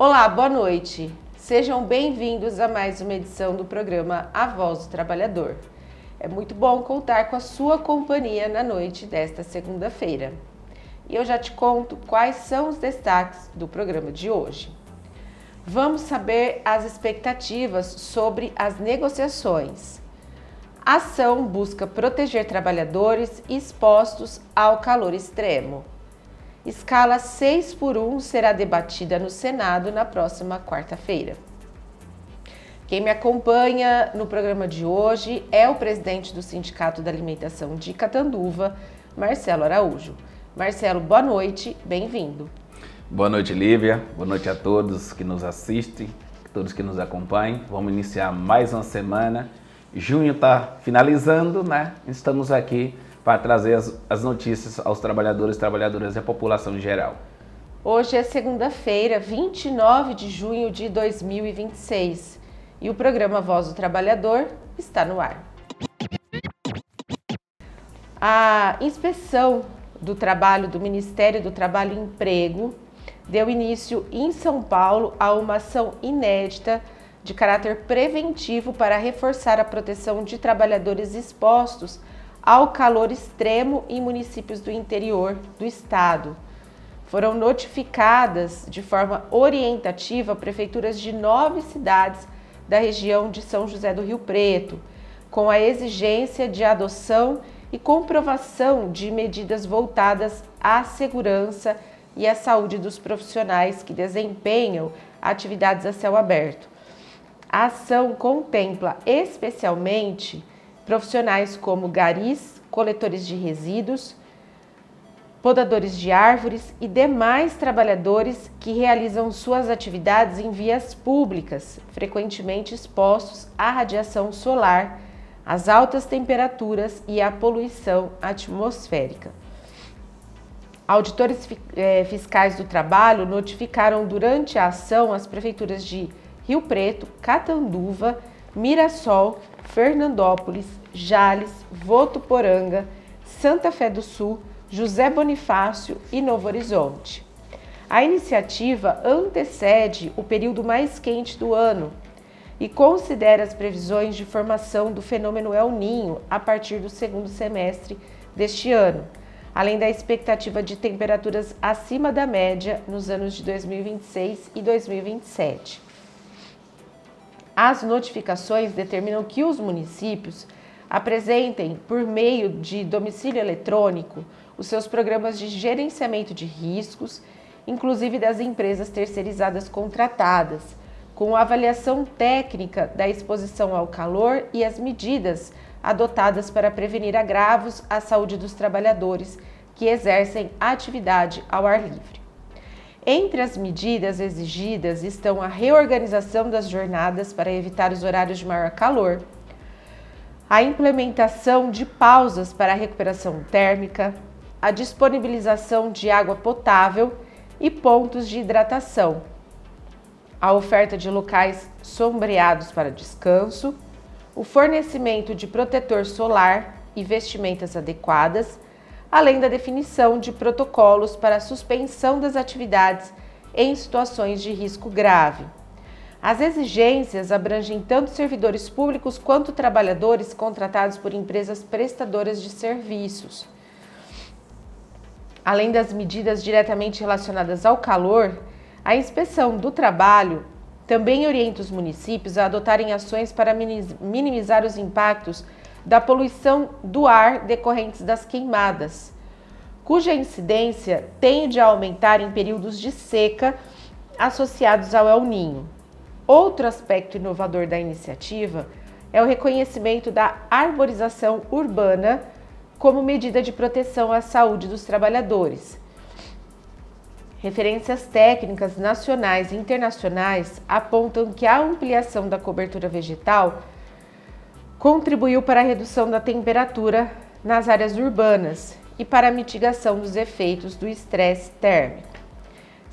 Olá, boa noite. Sejam bem-vindos a mais uma edição do programa A Voz do Trabalhador. É muito bom contar com a sua companhia na noite desta segunda-feira. E eu já te conto quais são os destaques do programa de hoje. Vamos saber as expectativas sobre as negociações. A ação busca proteger trabalhadores expostos ao calor extremo. Escala 6x1 será debatida no Senado na próxima quarta-feira. Quem me acompanha no programa de hoje é o presidente do Sindicato da Alimentação de Catanduva, Marcelo Araújo. Marcelo, boa noite, bem-vindo. Boa noite, Lívia. Boa noite a todos que nos assistem, todos que nos acompanham. Vamos iniciar mais uma semana. Junho está finalizando, né? Estamos aqui para trazer as notícias aos trabalhadores e trabalhadoras e à população em geral. Hoje é segunda-feira, 29 de junho de 2026 e o programa Voz do Trabalhador está no ar. A inspeção do trabalho do Ministério do Trabalho e Emprego deu início em São Paulo a uma ação inédita de caráter preventivo para reforçar a proteção de trabalhadores expostos ao calor extremo em municípios do interior do estado. Foram notificadas de forma orientativa prefeituras de 9 cidades da região de São José do Rio Preto, com a exigência de adoção e comprovação de medidas voltadas à segurança e à saúde dos profissionais que desempenham atividades a céu aberto. A ação contempla especialmente profissionais como garis, coletores de resíduos, podadores de árvores e demais trabalhadores que realizam suas atividades em vias públicas, frequentemente expostos à radiação solar, às altas temperaturas e à poluição atmosférica. Auditores fiscais do trabalho notificaram durante a ação as prefeituras de Rio Preto, Catanduva, Mirassol, Fernandópolis, Jales, Votuporanga, Santa Fé do Sul, José Bonifácio e Novo Horizonte. A iniciativa antecede o período mais quente do ano e considera as previsões de formação do fenômeno El Niño a partir do segundo semestre deste ano, além da expectativa de temperaturas acima da média nos anos de 2026 e 2027. As notificações determinam que os municípios apresentem, por meio de domicílio eletrônico, os seus programas de gerenciamento de riscos, inclusive das empresas terceirizadas contratadas, com avaliação técnica da exposição ao calor e as medidas adotadas para prevenir agravos à saúde dos trabalhadores que exercem atividade ao ar livre. Entre as medidas exigidas estão a reorganização das jornadas para evitar os horários de maior calor, a implementação de pausas para a recuperação térmica, a disponibilização de água potável e pontos de hidratação, a oferta de locais sombreados para descanso, o fornecimento de protetor solar e vestimentas adequadas, além da definição de protocolos para a suspensão das atividades em situações de risco grave. As exigências abrangem tanto servidores públicos quanto trabalhadores contratados por empresas prestadoras de serviços. Além das medidas diretamente relacionadas ao calor, a Inspeção do Trabalho também orienta os municípios a adotarem ações para minimizar os impactos da poluição do ar decorrentes das queimadas, cuja incidência tende a aumentar em períodos de seca associados ao El Niño. Outro aspecto inovador da iniciativa é o reconhecimento da arborização urbana como medida de proteção à saúde dos trabalhadores. Referências técnicas nacionais e internacionais apontam que a ampliação da cobertura vegetal contribuiu para a redução da temperatura nas áreas urbanas e para a mitigação dos efeitos do estresse térmico.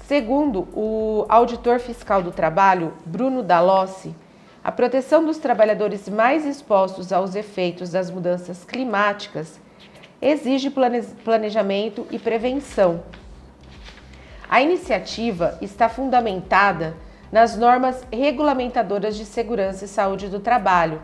Segundo o auditor fiscal do trabalho, Bruno Dalossi, a proteção dos trabalhadores mais expostos aos efeitos das mudanças climáticas exige planejamento e prevenção. A iniciativa está fundamentada nas normas regulamentadoras de segurança e saúde do trabalho,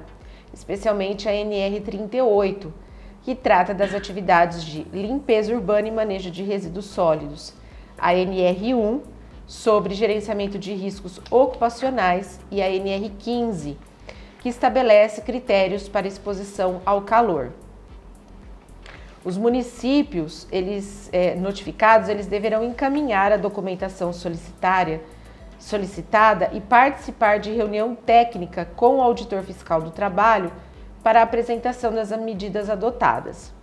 especialmente a NR 38, que trata das atividades de limpeza urbana e manejo de resíduos sólidos, a NR 1, sobre gerenciamento de riscos ocupacionais, e a NR 15, que estabelece critérios para exposição ao calor. Os municípios, notificados, eles deverão encaminhar a documentação solicitada e participar de reunião técnica com o auditor fiscal do trabalho para a apresentação das medidas adotadas.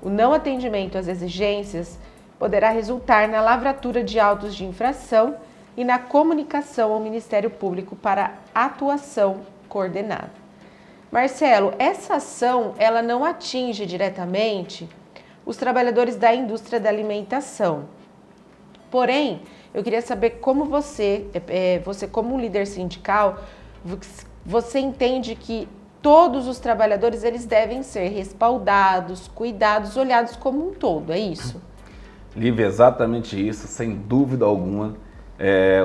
O não atendimento às exigências poderá resultar na lavratura de autos de infração e na comunicação ao Ministério Público para atuação coordenada. Marcelo, essa ação ela não atinge diretamente os trabalhadores da indústria da alimentação. Porém, eu queria saber como você como líder sindical, você entende que todos os trabalhadores eles devem ser respaldados, cuidados, olhados como um todo, é isso? Lívia, exatamente isso, sem dúvida alguma.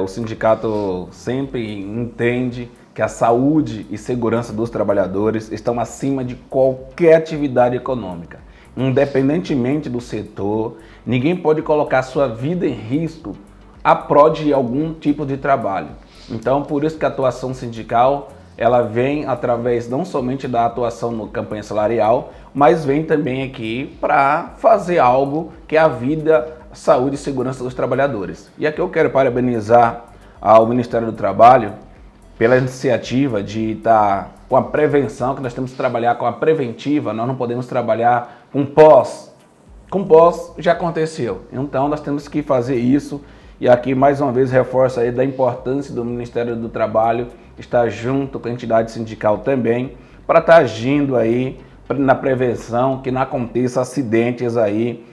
O sindicato sempre entende que a saúde e segurança dos trabalhadores estão acima de qualquer atividade econômica. Independentemente do setor, ninguém pode colocar sua vida em risco a prol de algum tipo de trabalho. Então, por isso que a atuação sindical, ela vem através não somente da atuação no campanha salarial, mas vem também aqui para fazer algo que é a vida, saúde e segurança dos trabalhadores. E aqui eu quero parabenizar ao Ministério do Trabalho pela iniciativa de estar com a prevenção, que nós temos que trabalhar com a preventiva, nós não podemos trabalhar com pós. Com pós já aconteceu, então nós temos que fazer isso. E aqui mais uma vez reforço aí da importância do Ministério do Trabalho estar junto com a entidade sindical também, para estar agindo aí na prevenção, que não aconteça acidentes aí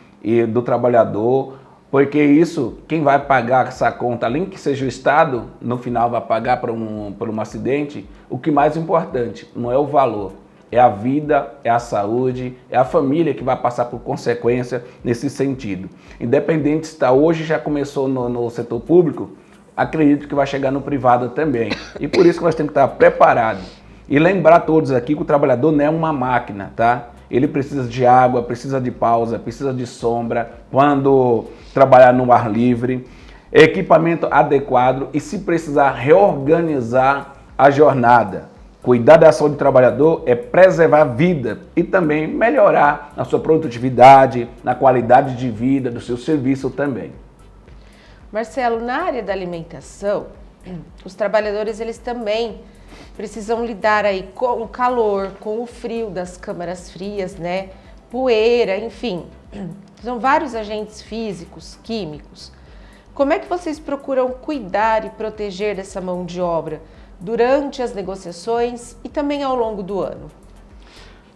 do trabalhador, porque isso, quem vai pagar essa conta, além que seja o Estado, no final vai pagar por um acidente, o que mais importante não é o valor, é a vida, é a saúde, é a família que vai passar por consequência nesse sentido. Independente se hoje já começou no setor público, acredito que vai chegar no privado também. E por isso que nós temos que estar preparados. E lembrar todos aqui que o trabalhador não é uma máquina, tá? Ele precisa de água, precisa de pausa, precisa de sombra, quando trabalhar no ar livre, equipamento adequado e, se precisar, reorganizar a jornada. Cuidar da saúde do trabalhador é preservar a vida e também melhorar a sua produtividade, na qualidade de vida do seu serviço também. Marcelo, na área da alimentação, os trabalhadores eles também precisam lidar aí com o calor, com o frio das câmaras frias, né? Poeira, enfim, são vários agentes físicos, químicos. Como é que vocês procuram cuidar e proteger dessa mão de obra durante as negociações e também ao longo do ano?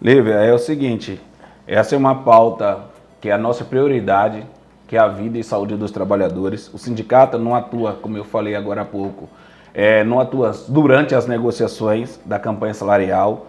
Lívia, é o seguinte, essa é uma pauta que é a nossa prioridade, que é a vida e saúde dos trabalhadores. O sindicato não atua, como eu falei agora há pouco, não atua durante as negociações da campanha salarial.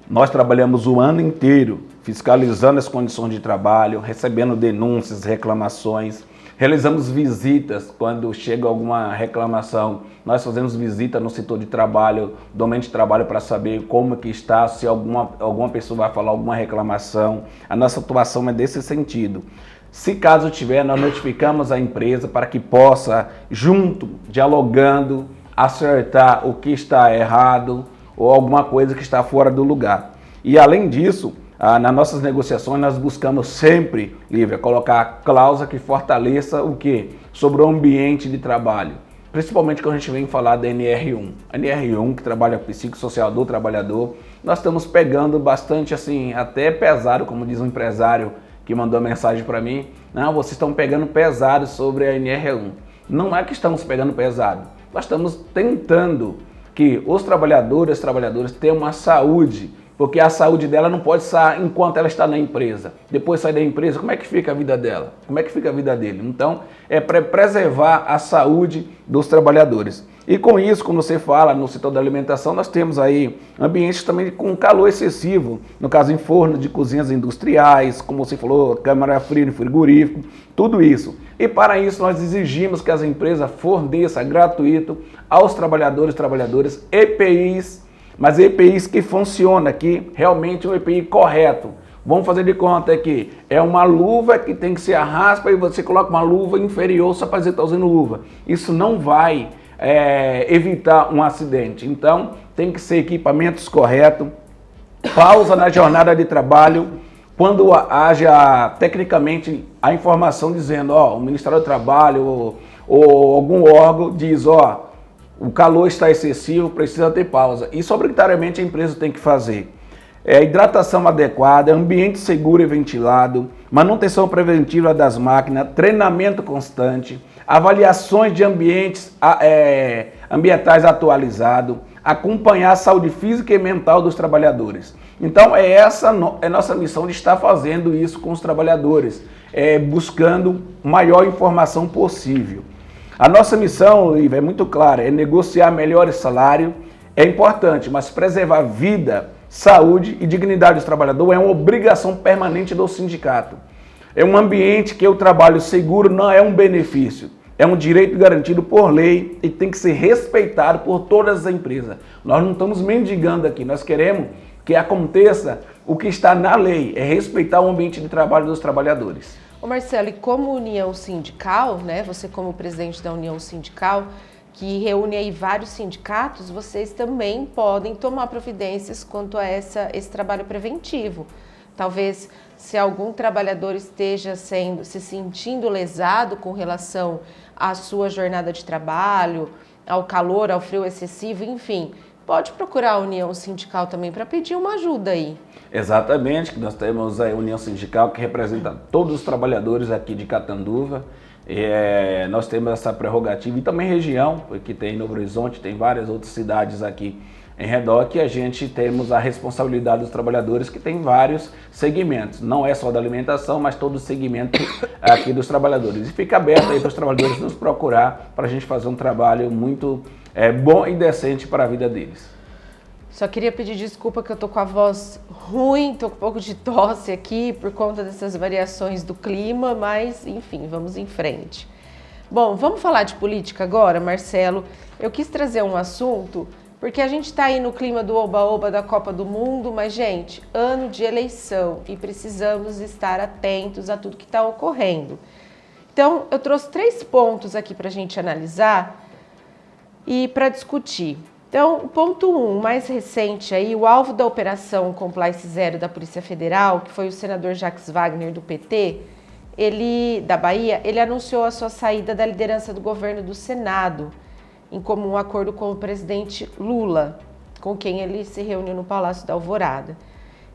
Nós trabalhamos o ano inteiro fiscalizando as condições de trabalho, recebendo denúncias, reclamações. Realizamos visitas quando chega alguma reclamação. Nós fazemos visita no setor de trabalho, do ambiente de trabalho, para saber como que está, se alguma pessoa vai falar alguma reclamação. A nossa atuação é desse sentido. Se caso tiver, nós notificamos a empresa para que possa, junto, dialogando, acertar o que está errado ou alguma coisa que está fora do lugar. E além disso, nas nossas negociações nós buscamos sempre, Lívia, colocar cláusula que fortaleça o quê? Sobre o ambiente de trabalho. Principalmente quando a gente vem falar da NR1. A NR1, que trabalha o psicossocial do trabalhador, nós estamos pegando bastante, assim, até pesado, como diz um empresário que mandou mensagem para mim. Não, vocês estão pegando pesado sobre a NR1. Não é que estamos pegando pesado. Nós estamos tentando que os trabalhadores tenham uma saúde, porque a saúde dela não pode estar enquanto ela está na empresa. Depois sai da empresa, como é que fica a vida dela? Como é que fica a vida dele? Então, é para preservar a saúde dos trabalhadores. E com isso, quando você fala no setor da alimentação, nós temos aí ambientes também com calor excessivo, no caso em forno de cozinhas industriais, como você falou, câmara fria no frigorífico, tudo isso. E para isso nós exigimos que as empresas forneçam gratuito aos trabalhadoras, EPIs, mas EPIs que funcionam, que realmente é um EPI correto. Vamos fazer de conta que é uma luva que tem que ser a raspa e você coloca uma luva inferior só para dizer que está usando luva. Isso não vai evitar um acidente. Então, tem que ser equipamentos corretos, pausa na jornada de trabalho, quando haja tecnicamente a informação dizendo, ó, o Ministério do Trabalho ou algum órgão diz, ó, o calor está excessivo, precisa ter pausa. Isso obrigatoriamente a empresa tem que fazer. Hidratação adequada, ambiente seguro e ventilado, manutenção preventiva das máquinas, treinamento constante, avaliações de ambientes ambientais atualizados, acompanhar a saúde física e mental dos trabalhadores. Então essa é nossa missão de estar fazendo isso com os trabalhadores, buscando maior informação possível. A nossa missão, Lívia, é muito clara, é negociar melhores salários, é importante, mas preservar vida, saúde e dignidade dos trabalhadores é uma obrigação permanente do sindicato. É um ambiente que o trabalho seguro não é um benefício, é um direito garantido por lei e tem que ser respeitado por todas as empresas. Nós não estamos mendigando aqui, nós queremos que aconteça o que está na lei, é respeitar o ambiente de trabalho dos trabalhadores. Ô Marcelo, e como união sindical, né, você como presidente da união sindical, que reúne aí vários sindicatos, vocês também podem tomar providências quanto a esse trabalho preventivo. Talvez se algum trabalhador esteja se sentindo lesado com relação à sua jornada de trabalho, ao calor, ao frio excessivo, enfim, pode procurar a União Sindical também para pedir uma ajuda aí. Exatamente, que nós temos a União Sindical que representa todos os trabalhadores aqui de Catanduva. Nós temos essa prerrogativa e também região, porque tem Novo Horizonte, tem várias outras cidades aqui em redor, que a gente temos a responsabilidade dos trabalhadores, que tem vários segmentos. Não é só da alimentação, mas todo o segmento aqui dos trabalhadores. E fica aberto aí para os trabalhadores nos procurar para a gente fazer um trabalho muito bom e decente para a vida deles. Só queria pedir desculpa que eu tô com a voz ruim, tô com um pouco de tosse aqui por conta dessas variações do clima, mas enfim, vamos em frente. Bom, vamos falar de política agora, Marcelo. Eu quis trazer um assunto porque a gente está aí no clima do oba-oba da Copa do Mundo, mas, gente, ano de eleição e precisamos estar atentos a tudo que está ocorrendo. Então, eu trouxe 3 pontos aqui para a gente analisar e para discutir. Então, ponto 1, mais recente aí, o alvo da Operação Compliance Zero da Polícia Federal, que foi o senador Jacques Wagner do PT, da Bahia, ele anunciou a sua saída da liderança do governo do Senado, em comum acordo com o presidente Lula, com quem ele se reuniu no Palácio da Alvorada.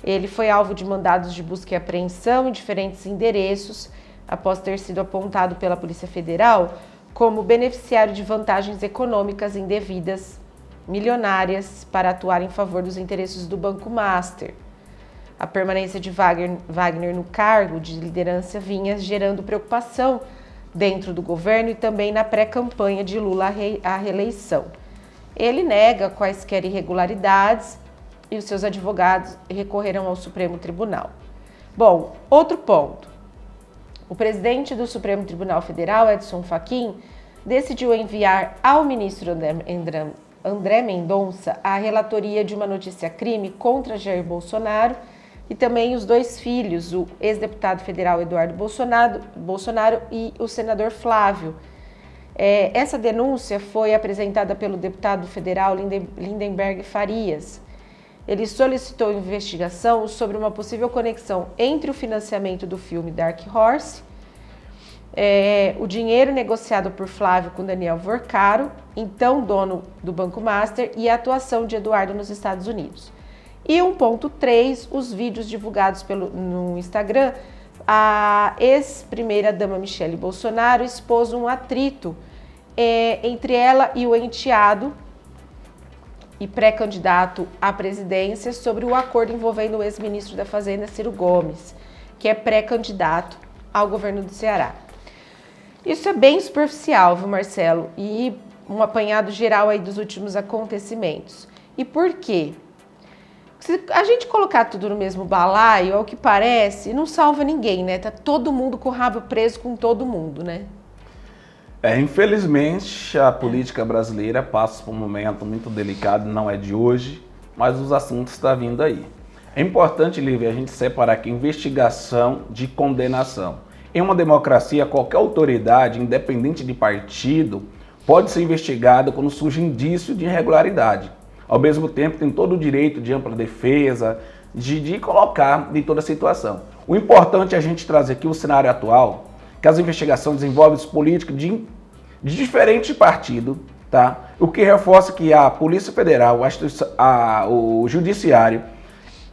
Ele foi alvo de mandados de busca e apreensão em diferentes endereços, após ter sido apontado pela Polícia Federal como beneficiário de vantagens econômicas indevidas milionárias para atuar em favor dos interesses do Banco Master. A permanência de Wagner no cargo de liderança vinha gerando preocupação dentro do governo e também na pré-campanha de Lula à reeleição. Ele nega quaisquer irregularidades e os seus advogados recorreram ao Supremo Tribunal. Bom, outro ponto. O presidente do Supremo Tribunal Federal, Edson Fachin, decidiu enviar ao ministro André Mendonça a relatoria de uma notícia-crime contra Jair Bolsonaro e também os 2 filhos, o ex-deputado federal Eduardo Bolsonaro e o senador Flávio. Essa denúncia foi apresentada pelo deputado federal Lindenberg Farias. Ele solicitou investigação sobre uma possível conexão entre o financiamento do filme Dark Horse, o dinheiro negociado por Flávio com Daniel Vorcaro, então dono do Banco Master, e a atuação de Eduardo nos Estados Unidos. E 1.3, os vídeos divulgados no Instagram, a ex-primeira-dama Michele Bolsonaro expôs um atrito entre ela e o enteado e pré-candidato à presidência sobre o acordo envolvendo o ex-ministro da Fazenda, Ciro Gomes, que é pré-candidato ao governo do Ceará. Isso é bem superficial, viu, Marcelo? E um apanhado geral aí dos últimos acontecimentos. E por quê? Se a gente colocar tudo no mesmo balaio, ao que parece, não salva ninguém, né? Tá todo mundo com o rabo preso com todo mundo, né? Infelizmente, a política brasileira passa por um momento muito delicado, não é de hoje, mas os assuntos estão vindo aí. É importante, Lívia, a gente separar aqui investigação de condenação. Em uma democracia, qualquer autoridade, independente de partido, pode ser investigada quando surge indício de irregularidade. Ao mesmo tempo, tem todo o direito de ampla defesa, de colocar em toda a situação. O importante é a gente trazer aqui o cenário atual, que as investigações desenvolvem os políticos de diferentes partidos, tá? O que reforça que a Polícia Federal, o Judiciário,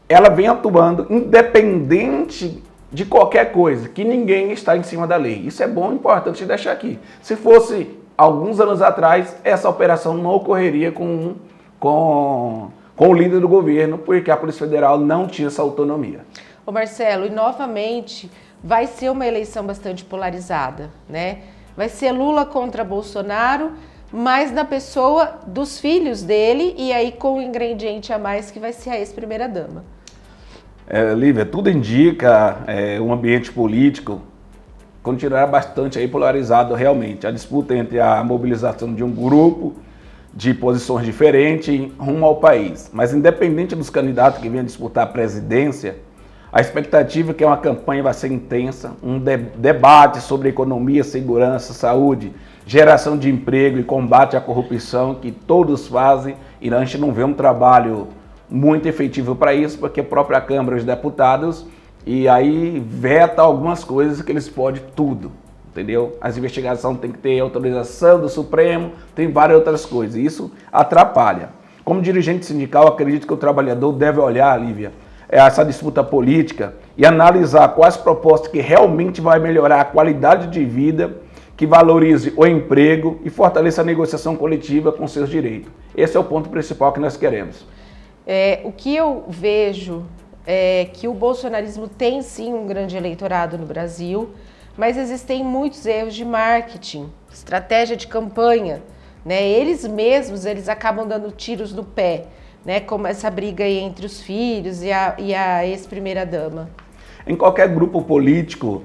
ela vem atuando independente de qualquer coisa, que ninguém está em cima da lei. Isso é bom e importante deixar aqui. Se fosse alguns anos atrás, essa operação não ocorreria com o líder do governo, porque a Polícia Federal não tinha essa autonomia. Ô Marcelo, e novamente vai ser uma eleição bastante polarizada, né? Vai ser Lula contra Bolsonaro, mas na pessoa dos filhos dele e aí com um ingrediente a mais que vai ser a ex-primeira-dama. Lívia, tudo indica um ambiente político continuará bastante aí polarizado realmente. A disputa entre a mobilização de um grupo de posições diferentes rumo ao país. Mas independente dos candidatos que venham disputar a presidência, a expectativa é que uma campanha vai ser intensa, um debate sobre economia, segurança, saúde, geração de emprego e combate à corrupção que todos fazem, e a gente não vê um trabalho muito efetivo para isso, porque a própria Câmara dos Deputados e aí veta algumas coisas que eles podem tudo. Entendeu? As investigações têm que ter autorização do Supremo, tem várias outras coisas. Isso atrapalha. Como dirigente sindical, acredito que o trabalhador deve olhar, Lívia, essa disputa política e analisar quais propostas que realmente vai melhorar a qualidade de vida, que valorize o emprego e fortaleça a negociação coletiva com seus direitos. Esse é o ponto principal que nós queremos. O que eu vejo é que o bolsonarismo tem sim um grande eleitorado no Brasil, mas existem muitos erros de marketing, estratégia de campanha, né? Eles mesmos, eles acabam dando tiros no pé, né? Como essa briga aí entre os filhos e a ex-primeira-dama. Em qualquer grupo político,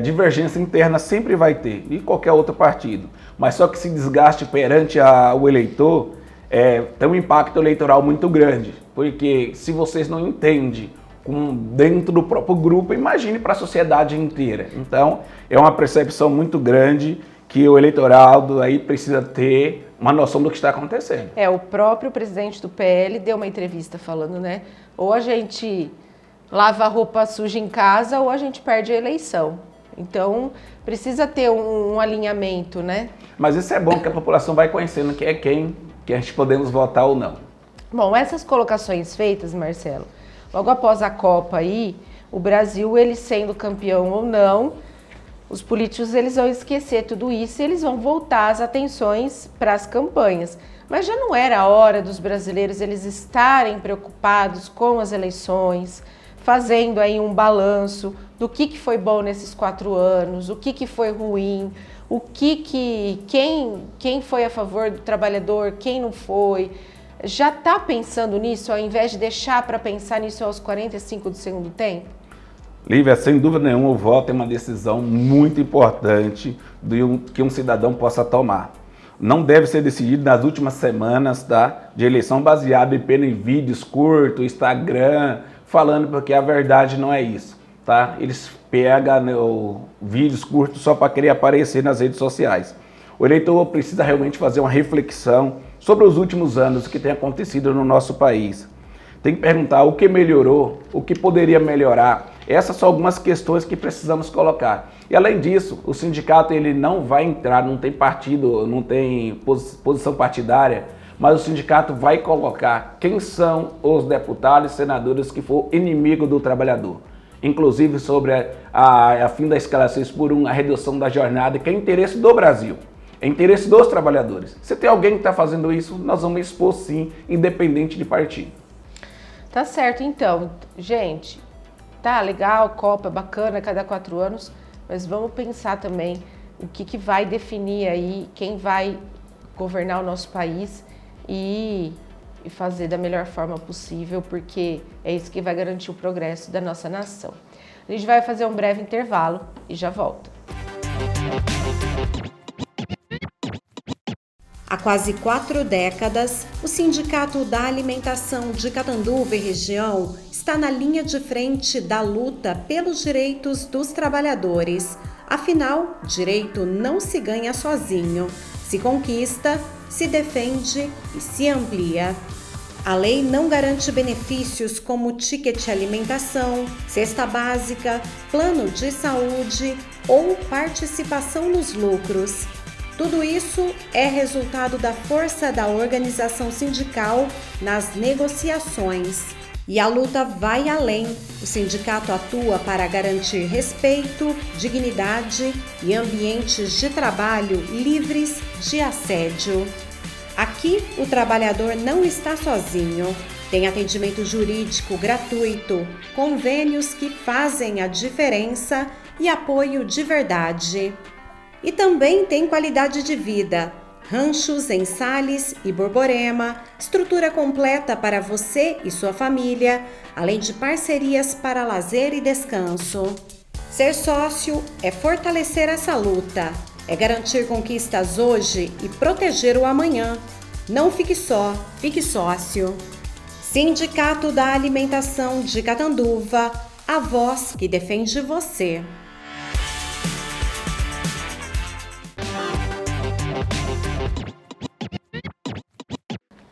divergência interna sempre vai ter, e qualquer outro partido. Mas só que se desgaste perante o eleitor, tem um impacto eleitoral muito grande, porque se vocês não entendem dentro do próprio grupo, imagine para a sociedade inteira. Então, é uma percepção muito grande que o eleitorado aí precisa ter uma noção do que está acontecendo. O próprio presidente do PL deu uma entrevista falando, né? Ou a gente lava a roupa suja em casa ou a gente perde a eleição. Então, precisa ter um alinhamento, né? Mas isso é bom, que a população vai conhecendo que é quem que a gente podemos votar ou não. Bom, essas colocações feitas, Marcelo, logo após a Copa aí, o Brasil, ele sendo campeão ou não, os políticos eles vão esquecer tudo isso e eles vão voltar as atenções para as campanhas. Mas já não era a hora dos brasileiros eles estarem preocupados com as eleições, fazendo aí um balanço do que foi bom nesses 4 anos, o que foi ruim, quem foi a favor do trabalhador, quem não foi. Já está pensando nisso, ao invés de deixar para pensar nisso aos 45 do segundo tempo? Lívia, sem dúvida nenhuma, o voto é uma decisão muito importante que um cidadão possa tomar. Não deve ser decidido nas últimas semanas de eleição baseado apenas em vídeos curtos, Instagram, falando porque a verdade não é isso. Tá? Eles pegam vídeos curtos só para querer aparecer nas redes sociais. O eleitor precisa realmente fazer uma reflexão sobre os últimos anos, o que tem acontecido no nosso país. Tem que perguntar o que melhorou, o que poderia melhorar. Essas são algumas questões que precisamos colocar. E além disso, o sindicato ele não vai entrar, não tem partido, não tem posição partidária, mas o sindicato vai colocar quem são os deputados e senadores que for inimigo do trabalhador. Inclusive sobre a fim da escala 6 por 1, a redução da jornada, que é interesse do Brasil. É interesse dos trabalhadores. Se tem alguém que está fazendo isso, nós vamos expor sim, independente de partido. Tá certo, então. Gente, tá legal, Copa, bacana, cada 4 anos, mas vamos pensar também o que vai definir aí quem vai governar o nosso país e fazer da melhor forma possível, porque é isso que vai garantir o progresso da nossa nação. A gente vai fazer um breve intervalo e já volta. Há quase 4 décadas, o Sindicato da Alimentação de Catanduva e região está na linha de frente da luta pelos direitos dos trabalhadores. Afinal, direito não se ganha sozinho, se conquista, se defende e se amplia. A lei não garante benefícios como ticket alimentação, cesta básica, plano de saúde ou participação nos lucros. Tudo isso é resultado da força da organização sindical nas negociações. E a luta vai além. O sindicato atua para garantir respeito, dignidade e ambientes de trabalho livres de assédio. Aqui, o trabalhador não está sozinho. Tem atendimento jurídico gratuito, convênios que fazem a diferença e apoio de verdade. E também tem qualidade de vida, ranchos em Sales e Borborema, estrutura completa para você e sua família, além de parcerias para lazer e descanso. Ser sócio é fortalecer essa luta, é garantir conquistas hoje e proteger o amanhã. Não fique só, fique sócio. Sindicato da Alimentação de Catanduva, a voz que defende você.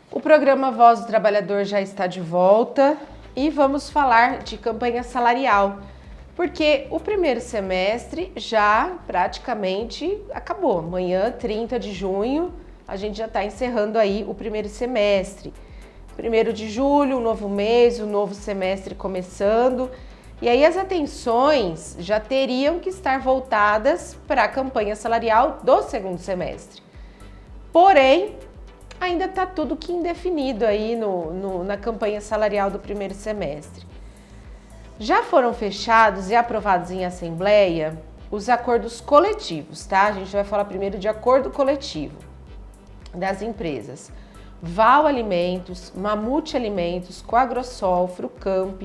O programa Voz do Trabalhador já está de volta e vamos falar de campanha salarial, porque o primeiro semestre já praticamente acabou. Amanhã, 30 de junho, a gente já está encerrando aí o primeiro semestre. 1º de julho, um novo mês, um novo semestre começando. E aí as atenções já teriam que estar voltadas para a campanha salarial do segundo semestre. Porém, ainda está tudo que indefinido aí na campanha salarial do primeiro semestre. Já foram fechados e aprovados em assembleia os acordos coletivos, tá? A gente vai falar primeiro de acordo coletivo das empresas. Val Alimentos, Mamute Alimentos, Coagrosol, Frucamp,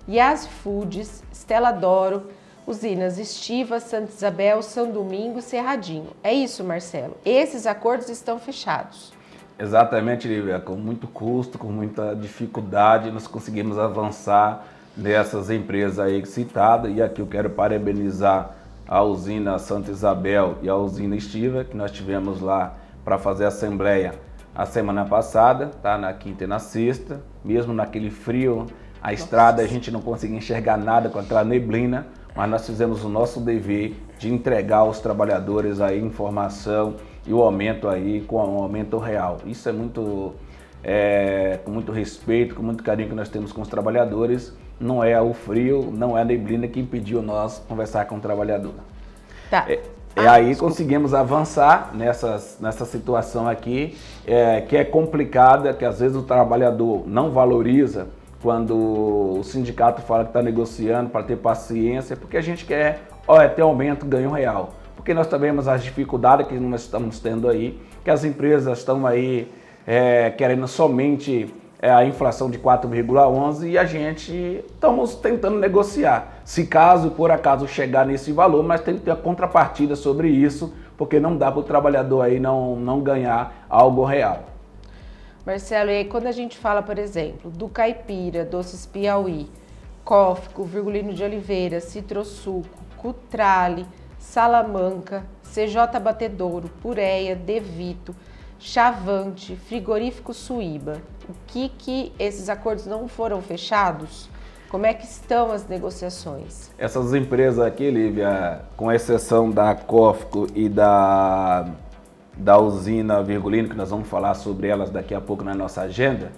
Yas Foods, Stella Doro, Usinas Estiva, Santa Isabel, São Domingo e Cerradinho. É isso, Marcelo. Esses acordos estão fechados. Exatamente, Lívia. Com muito custo, com muita dificuldade, nós conseguimos avançar nessas empresas aí citadas. E aqui eu quero parabenizar a usina Santa Isabel e a usina Estiva, que nós tivemos lá para fazer a assembleia a semana passada, tá? Na quinta e na sexta. Mesmo naquele frio, a estrada a gente não conseguia enxergar nada com aquela neblina, mas nós fizemos o nosso dever de entregar aos trabalhadores aí informação e o aumento aí com um aumento real. Isso é muito, com muito respeito, com muito carinho que nós temos com os trabalhadores. Não é o frio, não é a neblina que impediu nós conversar com o trabalhador. Tá. Aí conseguimos avançar nessa situação aqui, que é complicada, que às vezes o trabalhador não valoriza quando o sindicato fala que está negociando para ter paciência, porque a gente quer ter aumento, ganho real. Porque nós sabemos as dificuldades que nós estamos tendo aí, que as empresas estão aí querendo somente a inflação de 4,11 e a gente estamos tentando negociar. Se caso, por acaso, chegar nesse valor, mas tem que ter a contrapartida sobre isso, porque não dá para o trabalhador aí não ganhar algo real. Marcelo, e aí quando a gente fala, por exemplo, do Caipira, Doces Piauí, Cófico, Virgulino de Oliveira, Citrosuco, Cutrale, Salamanca, CJ Batedouro, Pureia, Devito, Chavante, Frigorífico Suíba, o que esses acordos não foram fechados? Como é que estão as negociações? Essas empresas aqui, Lívia, com exceção da Cófico e da usina Virgulino, que nós vamos falar sobre elas daqui a pouco na nossa agenda,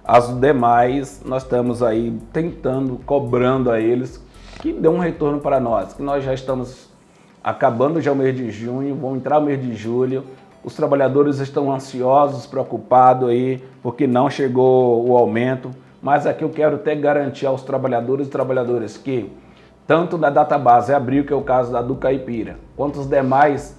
as demais nós estamos aí tentando, cobrando a eles que dê um retorno para nós, que nós já estamos acabando já o mês de junho, vamos entrar o mês de julho, os trabalhadores estão ansiosos, preocupados aí, porque não chegou o aumento, mas aqui eu quero até garantir aos trabalhadores e trabalhadoras que, tanto na database abril, que é o caso da do Caipira, quanto os demais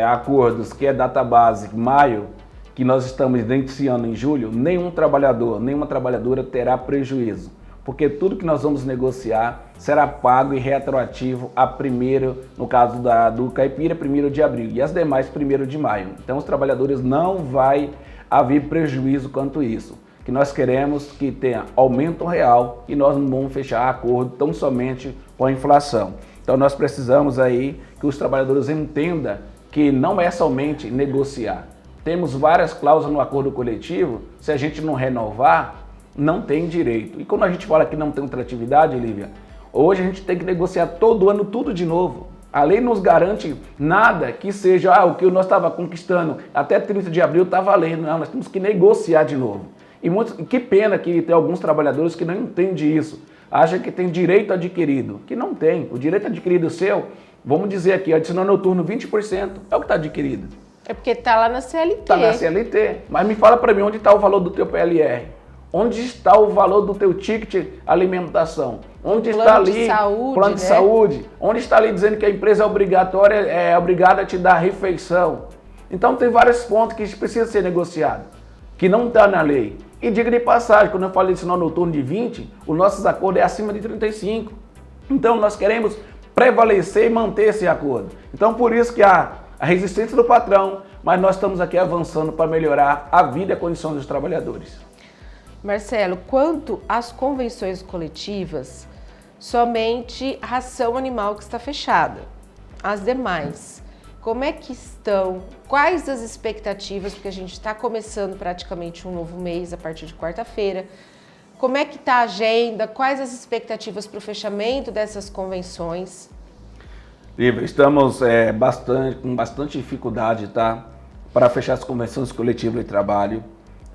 acordos, que é database maio, que nós estamos iniciando em julho, nenhum trabalhador, nenhuma trabalhadora terá prejuízo, porque tudo que nós vamos negociar será pago e retroativo a primeiro, no caso do Caipira, 1º de abril, e as demais 1º de maio. Então os trabalhadores não vai haver prejuízo quanto isso. Que nós queremos que tenha aumento real e nós não vamos fechar acordo tão somente com a inflação. Então nós precisamos aí que os trabalhadores entendam que não é somente negociar. Temos várias cláusulas no acordo coletivo, se a gente não renovar, não tem direito. E quando a gente fala que não tem ultratividade, Lívia, hoje a gente tem que negociar todo ano tudo de novo. A lei nos garante nada que seja o que nós estávamos conquistando até 30 de abril está valendo. Não, nós temos que negociar de novo. E que pena que tem alguns trabalhadores que não entendem isso. Acham que tem direito adquirido, que não tem. O direito adquirido seu, vamos dizer aqui, adicionando noturno 20%, é o que está adquirido. É porque está lá na CLT. Está na CLT. Mas me fala para mim, onde está o valor do teu PLR? Onde está o valor do teu ticket alimentação? Onde está ali plano de saúde? Onde está ali dizendo que a empresa é obrigada a te dar refeição? Então tem vários pontos que precisam ser negociados, que não está na lei. E diga de passagem, quando eu falei de sinal noturno de 20, os nossos acordos é acima de 35. Então nós queremos prevalecer e manter esse acordo. Então por isso que há a resistência do patrão, mas nós estamos aqui avançando para melhorar a vida e a condição dos trabalhadores. Marcelo, quanto às convenções coletivas, somente a ração animal que está fechada. As demais, como é que estão? Quais as expectativas? Porque a gente está começando praticamente um novo mês a partir de quarta-feira. Como é que está a agenda? Quais as expectativas para o fechamento dessas convenções? Lívia, estamos com bastante dificuldade, tá? Para fechar as convenções coletivas de trabalho.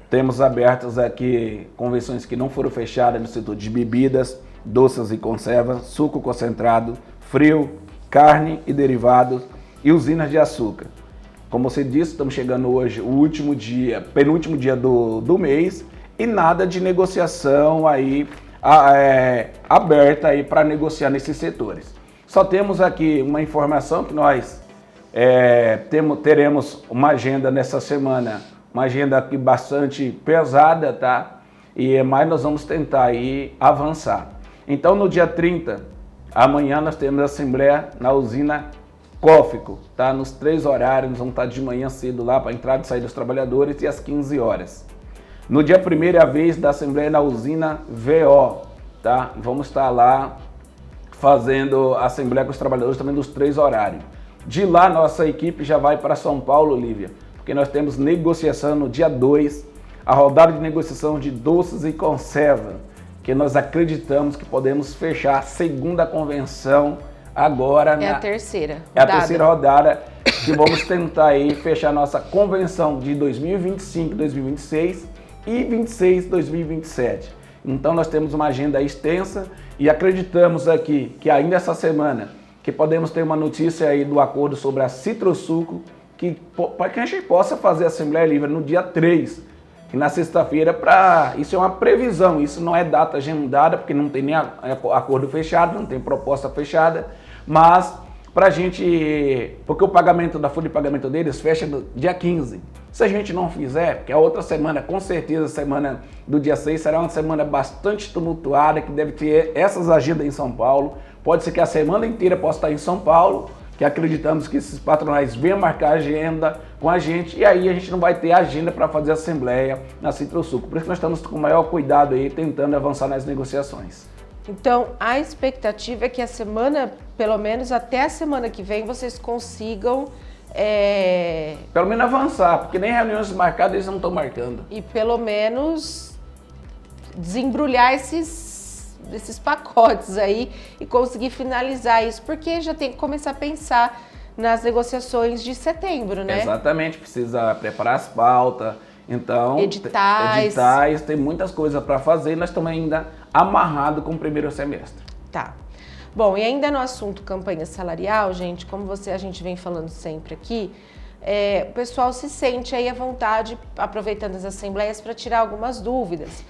Temos abertas aqui convenções que não foram fechadas no setor de bebidas, doces e conservas, suco concentrado, frio, carne e derivados e usinas de açúcar. Como você disse, estamos chegando hoje, o último dia, penúltimo dia do mês e nada de negociação aí aberta aí para negociar nesses setores. Só temos aqui uma informação que nós teremos uma agenda nessa semana, uma agenda aqui bastante pesada, tá? Mas nós vamos tentar aí avançar. Então no dia 30, amanhã nós temos a assembleia na usina Cófico, tá? Nos 3 horários, nós vamos estar de manhã cedo lá para entrada e saída dos trabalhadores e às 15 horas. No dia 1º é a vez da assembleia na usina VO, tá? Vamos estar lá fazendo a assembleia com os trabalhadores também dos 3 horários. De lá, nossa equipe já vai para São Paulo, Lívia, porque nós temos negociação no dia 2, a rodada de negociação de doces e conserva, que nós acreditamos que podemos fechar a segunda convenção agora. É a terceira rodada. É a terceira rodada que vamos tentar aí fechar nossa convenção de 2025, 2026 e 26, 2027. Então nós temos uma agenda extensa e acreditamos aqui que ainda essa semana que podemos ter uma notícia aí do acordo sobre a Citrosuco, para que a gente possa fazer a Assembleia Livre no dia 3, e na sexta-feira, isso é uma previsão, isso não é data agendada, porque não tem nem acordo fechado, não tem proposta fechada, mas para a gente, porque o pagamento da folha de pagamento deles fecha no dia 15. Se a gente não fizer, porque a outra semana, com certeza, a semana do dia 6 será uma semana bastante tumultuada, que deve ter essas agendas em São Paulo. Pode ser que a semana inteira possa estar em São Paulo, que acreditamos que esses patronais venham marcar agenda com a gente, e aí a gente não vai ter agenda para fazer a assembleia na Citrosuco. Por isso nós estamos com o maior cuidado aí, tentando avançar nas negociações. Então, a expectativa é que a semana, pelo menos até a semana que vem, vocês consigam... Pelo menos avançar, porque nem reuniões marcadas eles não estão marcando. E pelo menos desembrulhar esses pacotes aí e conseguir finalizar isso, porque já tem que começar a pensar nas negociações de setembro, né? Exatamente, precisa preparar as pautas, então editais, tem muitas coisas para fazer e nós estamos ainda amarrados com o primeiro semestre. Tá. Bom, e ainda no assunto campanha salarial, gente, como a gente vem falando sempre aqui, o pessoal se sente aí à vontade, aproveitando as assembleias, para tirar algumas dúvidas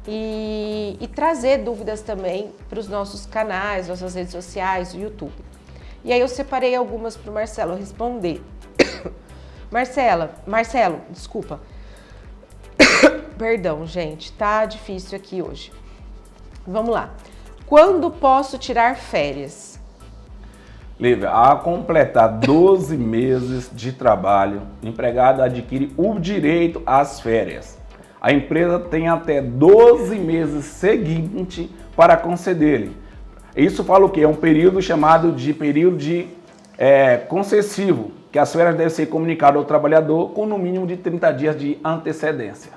e trazer dúvidas também para os nossos canais, nossas redes sociais, o YouTube. E aí eu separei algumas para o Marcelo responder. Marcelo, desculpa. Perdão, gente, tá difícil aqui hoje. Vamos lá. Quando posso tirar férias? Lívia, a completar 12 meses de trabalho, o empregado adquire o direito às férias. A empresa tem até 12 meses seguintes para conceder-lhe. Isso fala o quê? É um período chamado de período concessivo, que as férias devem ser comunicadas ao trabalhador com no mínimo de 30 dias de antecedência.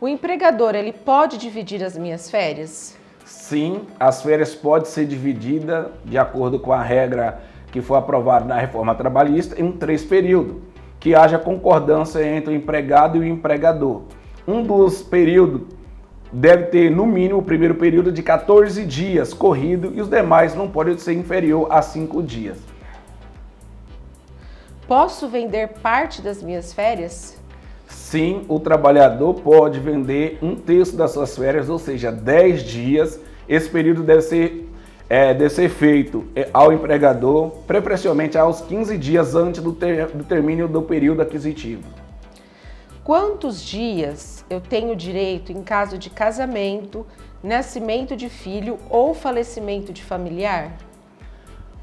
O empregador, ele pode dividir as minhas férias? Sim, as férias podem ser divididas de acordo com a regra que foi aprovada na reforma trabalhista em 3 períodos, que haja concordância entre o empregado e o empregador. Um dos períodos deve ter no mínimo o primeiro período de 14 dias corrido e os demais não podem ser inferior a 5 dias. Posso vender parte das minhas férias? Sim, o trabalhador pode vender 1/3 das suas férias, ou seja, 10 dias. Esse período deve ser feito ao empregador, preferencialmente aos 15 dias antes do término do período aquisitivo. Quantos dias eu tenho direito em caso de casamento, nascimento de filho ou falecimento de familiar?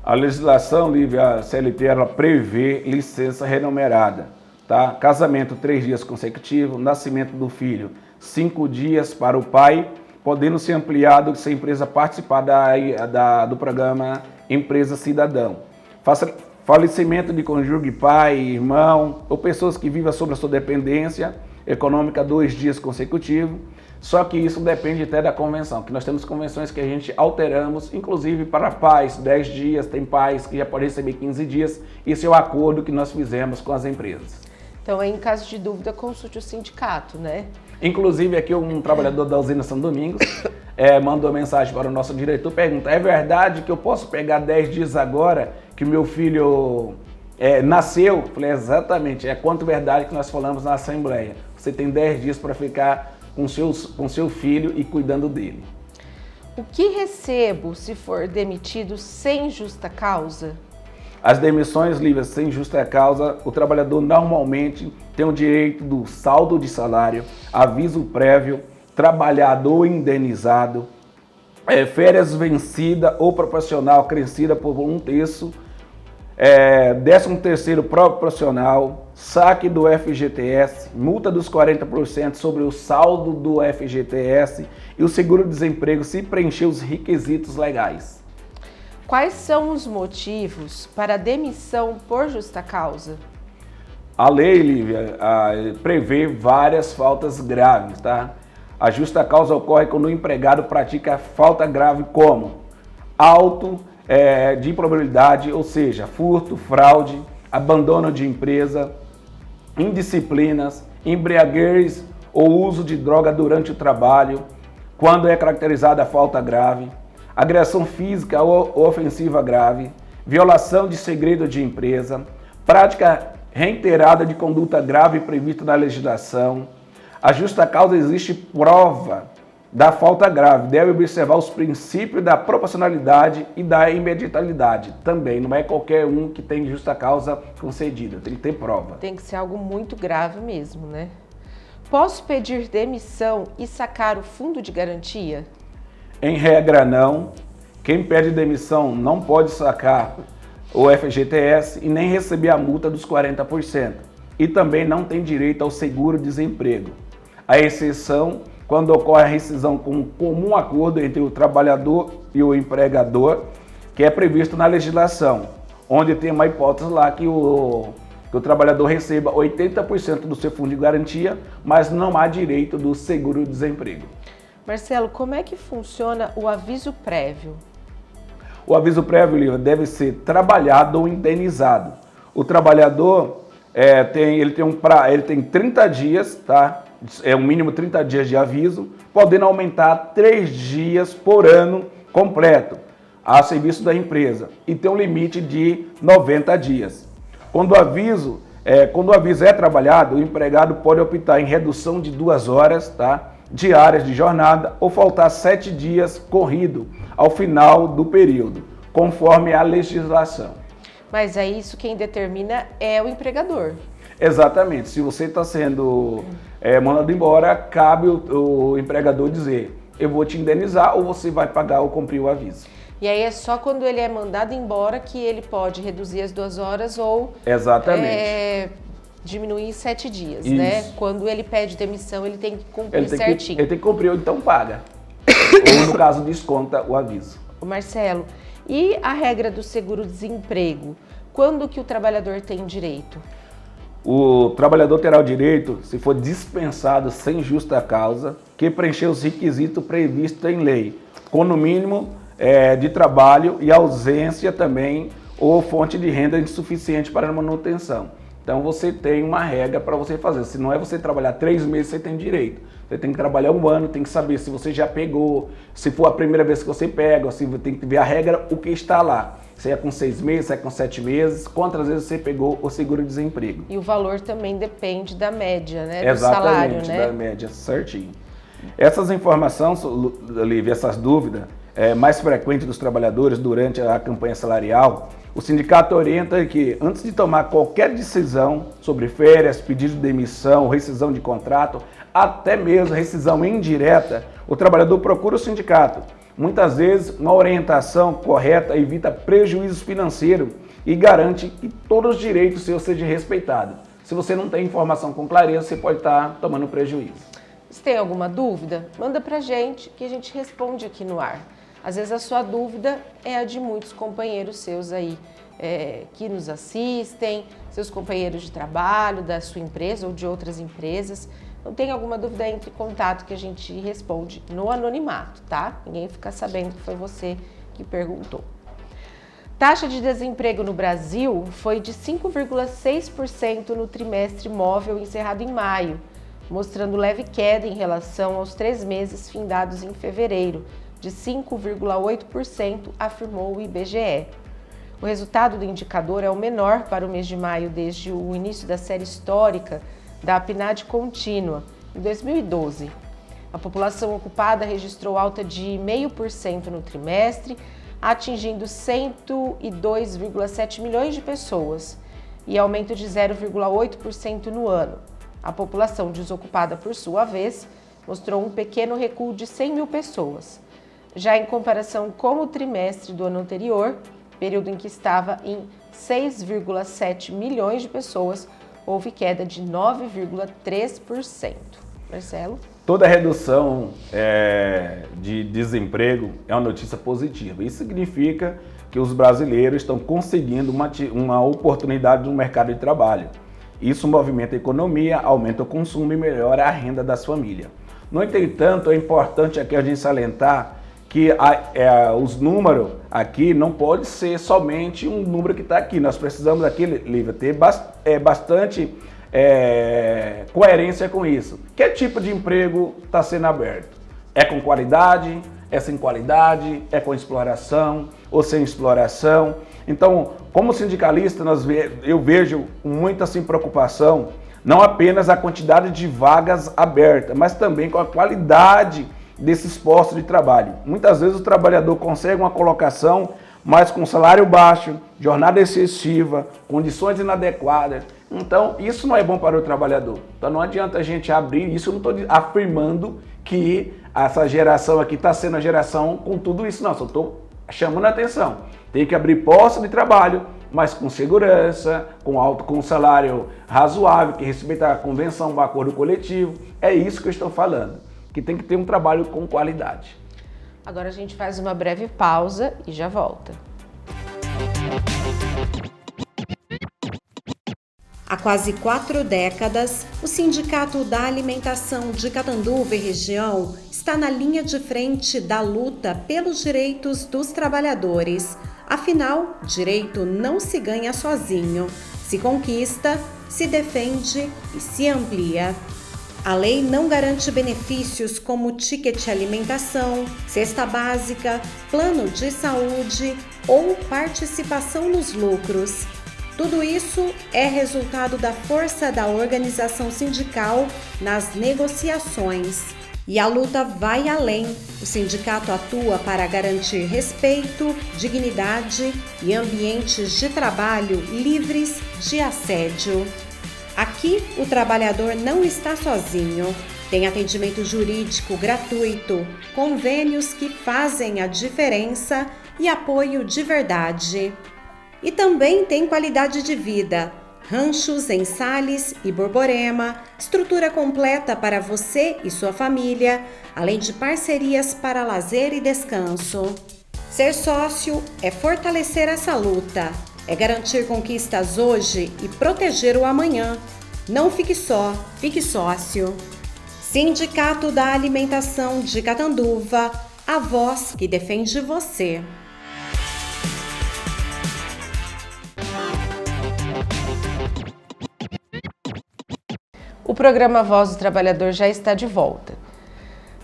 A legislação, Lívia, a CLT, ela prevê licença remunerada, tá? Casamento 3 dias consecutivos, nascimento do filho 5 dias para o pai, podendo ser ampliado se a empresa participar do programa Empresa Cidadão. Falecimento de cônjuge, pai, irmão ou pessoas que vivem sob a sua dependência econômica 2 dias consecutivos. Só que isso depende até da convenção, que nós temos convenções que a gente alteramos, inclusive para pais, 10 dias, tem pais que já podem receber 15 dias. Isso é o acordo que nós fizemos com as empresas. Então, em caso de dúvida, consulte o sindicato, né? Inclusive, aqui um trabalhador da usina São Domingos mandou mensagem para o nosso diretor, pergunta, é verdade que eu posso pegar 10 dias agora que o meu filho nasceu? Falei, exatamente, é quanto verdade que nós falamos na Assembleia. Você tem 10 dias para ficar com seu filho e cuidando dele. O que recebo se for demitido sem justa causa? As demissões livres sem justa causa, o trabalhador normalmente tem o direito do saldo de salário, aviso prévio, trabalhador indenizado, férias vencida ou proporcional crescida por 1/3, 13º proporcional, saque do FGTS, multa dos 40% sobre o saldo do FGTS e o seguro-desemprego se preencher os requisitos legais. Quais são os motivos para demissão por justa causa? A lei, Lívia, prevê várias faltas graves, tá? A justa causa ocorre quando o empregado pratica falta grave como auto de improbabilidade, ou seja, furto, fraude, abandono de empresa, indisciplinas, embriaguez ou uso de droga durante o trabalho, quando é caracterizada a falta grave, agressão física ou ofensiva grave, violação de segredo de empresa, prática reiterada de conduta grave prevista na legislação. A justa causa existe prova da falta grave. Deve observar os princípios da proporcionalidade e da imediatabilidade. Também não é qualquer um que tem justa causa concedida, tem que ter prova. Tem que ser algo muito grave mesmo, né? Posso pedir demissão e sacar o fundo de garantia? Em regra, não. Quem pede demissão não pode sacar o FGTS e nem receber a multa dos 40%. E também não tem direito ao seguro-desemprego. A exceção quando ocorre a rescisão com comum acordo entre o trabalhador e o empregador, que é previsto na legislação, onde tem uma hipótese lá que o trabalhador receba 80% do seu fundo de garantia, mas não há direito do seguro-desemprego. Marcelo, como é que funciona o aviso prévio? O aviso prévio, Lívia, deve ser trabalhado ou indenizado. O trabalhador tem 30 dias, tá? É um mínimo 30 dias de aviso, podendo aumentar 3 dias por ano completo a serviço da empresa e tem um limite de 90 dias. Quando o aviso é trabalhado, o empregado pode optar em redução de 2 horas, tá? Diárias de jornada ou faltar 7 dias corrido ao final do período. conforme a legislação. Mas é isso quem determina é o empregador. Exatamente. Se você está sendo mandado embora, cabe o empregador dizer: eu vou te indenizar ou você vai pagar ou cumprir o aviso. E aí é só quando ele é mandado embora que ele pode reduzir as 2 horas ou diminuir em 7 dias, Isso. né? Quando ele pede demissão, ele tem que cumprir certinho. Ele tem que cumprir ou então paga. Ou no caso, desconta o aviso. Ô Marcelo, e a regra do seguro-desemprego? Quando que o trabalhador tem direito? O trabalhador terá o direito, se for dispensado sem justa causa, que preencher os requisitos previstos em lei, com no mínimo de trabalho e ausência também ou fonte de renda insuficiente para a manutenção. Então você tem uma regra para você fazer. Se não é você trabalhar 3 meses, você tem direito. Você tem que trabalhar 1 ano, tem que saber se você já pegou, se for a primeira vez que você pega, se tem que ver a regra, o que está lá. Se é com 6 meses, se é com 7 meses, quantas vezes você pegou o seguro-desemprego. E o valor também depende da média, né? Exatamente, do salário, né? Da média, certinho. Essas informações, Lívia, essas dúvidas mais frequentes dos trabalhadores durante a campanha salarial, o sindicato orienta que, antes de tomar qualquer decisão sobre férias, pedido de demissão, rescisão de contrato, até mesmo rescisão indireta, o trabalhador procura o sindicato. Muitas vezes, uma orientação correta evita prejuízos financeiros e garante que todos os direitos seus sejam respeitados. Se você não tem informação com clareza, você pode estar tomando prejuízo. Se tem alguma dúvida, manda pra gente que a gente responde aqui no ar. Às vezes a sua dúvida é a de muitos companheiros seus aí que nos assistem, seus companheiros de trabalho, da sua empresa ou de outras empresas. Não tem alguma dúvida, entre em contato que a gente responde no anonimato, tá? Ninguém fica sabendo que foi você que perguntou. Taxa de desemprego no Brasil foi de 5,6% no trimestre móvel encerrado em maio, mostrando leve queda em relação aos 3 meses findados em fevereiro, de 5,8%, afirmou o IBGE. O resultado do indicador é o menor para o mês de maio desde o início da série histórica da PNAD contínua, em 2012. A população ocupada registrou alta de 0,5% no trimestre, atingindo 102,7 milhões de pessoas, e aumento de 0,8% no ano. A população desocupada, por sua vez, mostrou um pequeno recuo de 100 mil pessoas. Já em comparação com o trimestre do ano anterior, período em que estava em 6,7 milhões de pessoas, houve queda de 9,3%. Marcelo? Toda redução de desemprego é uma notícia positiva. Isso significa que os brasileiros estão conseguindo uma oportunidade no mercado de trabalho. Isso movimenta a economia, aumenta o consumo e melhora a renda das famílias. No entanto, é importante aqui a gente salientar que os números aqui não pode ser somente um número que está aqui. Nós precisamos aqui, Lívia, ter bastante coerência com isso. Que tipo de emprego está sendo aberto? É com qualidade? É sem qualidade? É com exploração ou sem exploração? Então, como sindicalista, eu vejo muita preocupação, não apenas a quantidade de vagas abertas, mas também com a qualidade desses postos de trabalho. Muitas vezes o trabalhador consegue uma colocação, mas com salário baixo, jornada excessiva, condições inadequadas. Então, isso não é bom para o trabalhador. Então, não adianta a gente abrir, isso eu não estou afirmando que essa geração aqui está sendo a geração com tudo isso, não. Só estou chamando a atenção. Tem que abrir postos de trabalho, mas com segurança, com salário razoável, que respeita a convenção, o acordo coletivo. É isso que eu estou falando. Que tem que ter um trabalho com qualidade. Agora a gente faz uma breve pausa e já volta. Há quase 4 décadas, o Sindicato da Alimentação de Catanduva e região está na linha de frente da luta pelos direitos dos trabalhadores. Afinal, direito não se ganha sozinho, se conquista, se defende e se amplia. A lei não garante benefícios como ticket alimentação, cesta básica, plano de saúde ou participação nos lucros. Tudo isso é resultado da força da organização sindical nas negociações. E a luta vai além. O sindicato atua para garantir respeito, dignidade e ambientes de trabalho livres de assédio. Aqui, o trabalhador não está sozinho. Tem atendimento jurídico gratuito, convênios que fazem a diferença e apoio de verdade. E também tem qualidade de vida. Ranchos em Sales e Borborema, estrutura completa para você e sua família, além de parcerias para lazer e descanso. Ser sócio é fortalecer essa luta, é garantir conquistas hoje e proteger o amanhã. Não fique só, fique sócio. Sindicato da Alimentação de Catanduva, a voz que defende você. O programa Voz do Trabalhador já está de volta.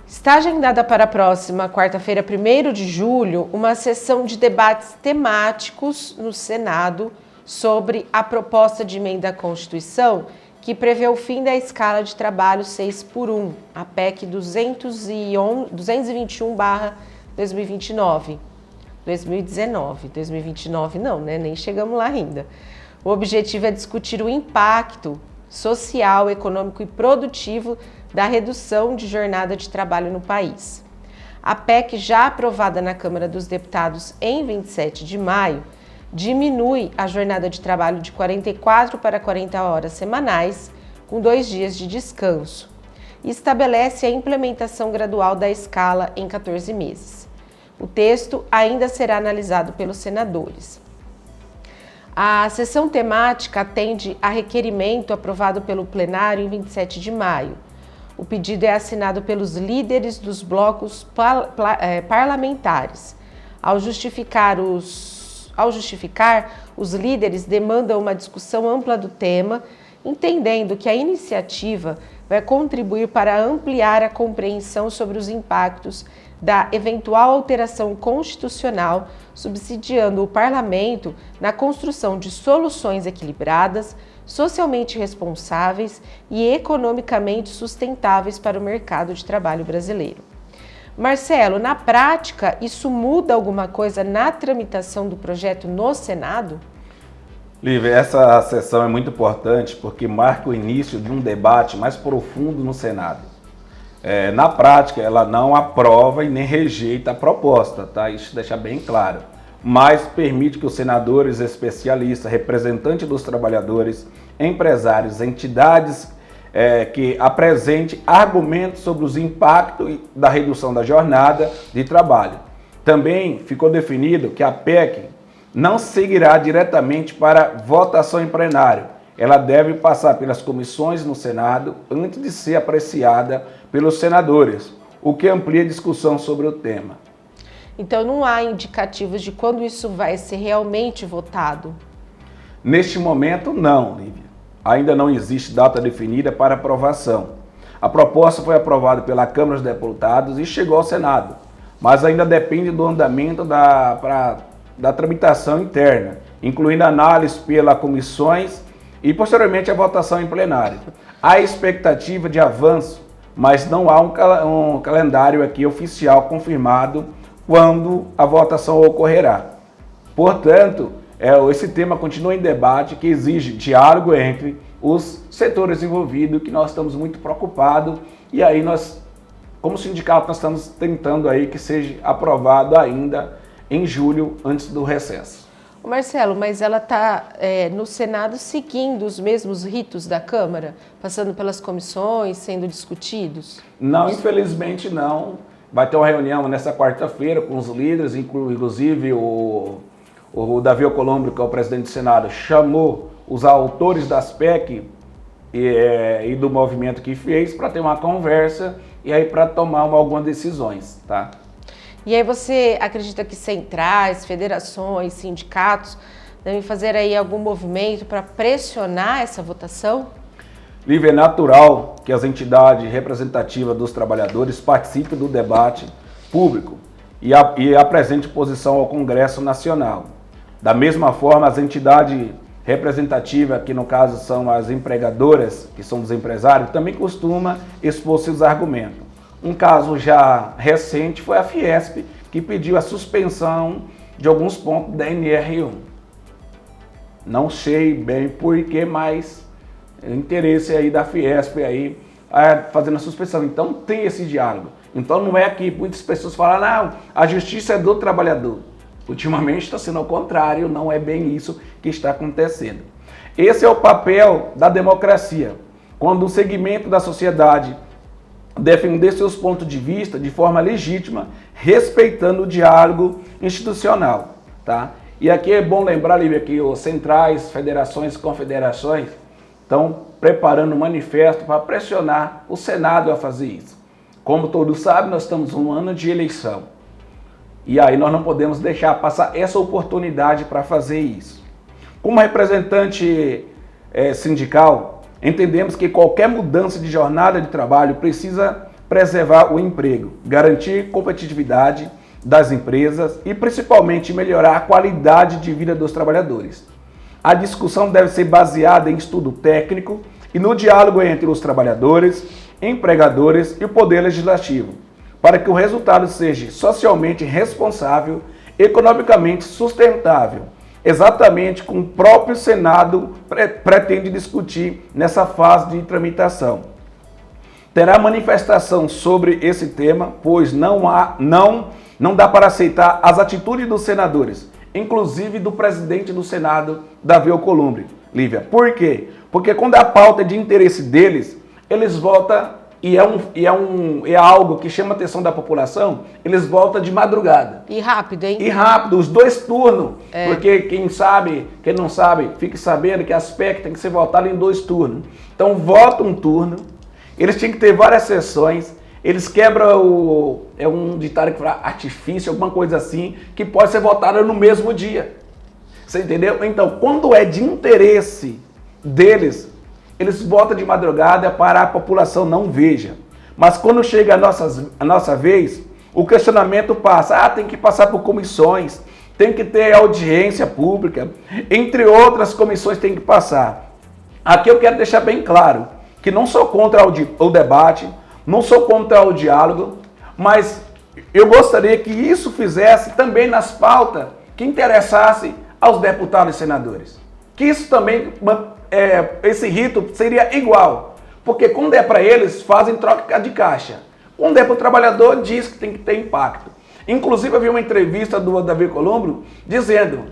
Está agendada para a próxima quarta-feira, 1º de julho, uma sessão de debates temáticos no Senado sobre a proposta de emenda à Constituição que prevê o fim da escala de trabalho 6x1, a PEC 221/2029. 2019 não, né? Nem chegamos lá ainda. O objetivo é discutir o impacto social, econômico e produtivo da redução de jornada de trabalho no país. A PEC, já aprovada na Câmara dos Deputados em 27 de maio, diminui a jornada de trabalho de 44 para 40 horas semanais, com 2 dias de descanso, e estabelece a implementação gradual da escala em 14 meses. O texto ainda será analisado pelos senadores. A sessão temática atende a requerimento aprovado pelo plenário em 27 de maio. O pedido é assinado pelos líderes dos blocos parlamentares. Ao justificar, os líderes demandam uma discussão ampla do tema, entendendo que a iniciativa vai contribuir para ampliar a compreensão sobre os impactos da eventual alteração constitucional, subsidiando o parlamento na construção de soluções equilibradas, socialmente responsáveis e economicamente sustentáveis para o mercado de trabalho brasileiro. Marcelo, na prática, isso muda alguma coisa na tramitação do projeto no Senado? Lívia, essa sessão é muito importante porque marca o início de um debate mais profundo no Senado. Na prática, ela não aprova e nem rejeita a proposta, tá? Isso deixa bem claro. Mas permite que os senadores, especialistas, representantes dos trabalhadores, empresários, entidades que apresentem argumentos sobre os impactos da redução da jornada de trabalho. Também ficou definido que a PEC não seguirá diretamente para votação em plenário. Ela deve passar pelas comissões no Senado antes de ser apreciada pelos senadores, o que amplia a discussão sobre o tema. Então não há indicativos de quando isso vai ser realmente votado? Neste momento, não, Lívia. Ainda não existe data definida para aprovação. A proposta foi aprovada pela Câmara dos Deputados e chegou ao Senado, mas ainda depende do andamento da tramitação interna, incluindo análise pelas comissões e posteriormente a votação em plenário. Há expectativa de avanço, mas não há um calendário aqui oficial confirmado quando a votação ocorrerá. Portanto, esse tema continua em debate, que exige diálogo entre os setores envolvidos, que nós estamos muito preocupados, e aí nós, como sindicato, nós estamos tentando aí que seja aprovado ainda em julho, antes do recesso. Marcelo, mas ela está no Senado seguindo os mesmos ritos da Câmara, passando pelas comissões, sendo discutidos? Não, infelizmente não. Vai ter uma reunião nessa quarta-feira com os líderes, inclusive o Davi Alcolumbre, que é o presidente do Senado, chamou os autores das PEC e do movimento que fez para ter uma conversa e aí para tomar algumas decisões, tá? E aí você acredita que centrais, federações, sindicatos devem fazer aí algum movimento para pressionar essa votação? Lívia, é natural que as entidades representativas dos trabalhadores participem do debate público e apresentem posição ao Congresso Nacional. Da mesma forma, as entidades representativas, que no caso são as empregadoras, que são os empresários, também costumam expor seus argumentos. Um caso já recente foi a Fiesp, que pediu a suspensão de alguns pontos da NR1. Não sei bem por que, mas o interesse aí da Fiesp aí fazendo a suspensão. Então tem esse diálogo. Então não é que muitas pessoas falam, não, a justiça é do trabalhador. Ultimamente está sendo ao contrário, não é bem isso que está acontecendo. Esse é o papel da democracia. Quando um segmento da sociedade defender seus pontos de vista de forma legítima, respeitando o diálogo institucional, tá? E aqui é bom lembrar, Lívia, que os centrais, federações e confederações estão preparando um manifesto para pressionar o Senado a fazer isso. Como todos sabem, nós estamos em um ano de eleição. E aí nós não podemos deixar passar essa oportunidade para fazer isso. Como representante sindical, entendemos que qualquer mudança de jornada de trabalho precisa preservar o emprego, garantir competitividade das empresas e principalmente melhorar a qualidade de vida dos trabalhadores. A discussão deve ser baseada em estudo técnico e no diálogo entre os trabalhadores, empregadores e o poder legislativo, para que o resultado seja socialmente responsável, economicamente sustentável, exatamente como o próprio Senado pretende discutir nessa fase de tramitação. Terá manifestação sobre esse tema, pois não dá para aceitar as atitudes dos senadores, inclusive do presidente do Senado, Davi Alcolumbre. Lívia, por quê? Porque quando a pauta é de interesse deles, eles votam, e é algo que chama a atenção da população, eles votam de madrugada. E rápido, hein? E rápido, os 2 turnos. Porque quem não sabe, fique sabendo que as PEC tem que ser votada em 2 turnos. Então vota um turno, eles têm que ter várias sessões, eles quebram é um ditado que fala artifício, alguma coisa assim, que pode ser votada no mesmo dia. Você entendeu? Então, quando é de interesse deles, eles votam de madrugada para a população não veja. Mas quando chega a nossa vez, o questionamento passa. Tem que passar por comissões, tem que ter audiência pública, entre outras comissões tem que passar. Aqui eu quero deixar bem claro que não sou contra o debate, não sou contra o diálogo, mas eu gostaria que isso fizesse também nas pautas que interessasse aos deputados e senadores. Que isso também, esse rito seria igual. Porque quando é para eles, fazem troca de caixa. Quando é para o trabalhador, diz que tem que ter impacto. Inclusive, eu vi uma entrevista do Davi Alcolumbre dizendo,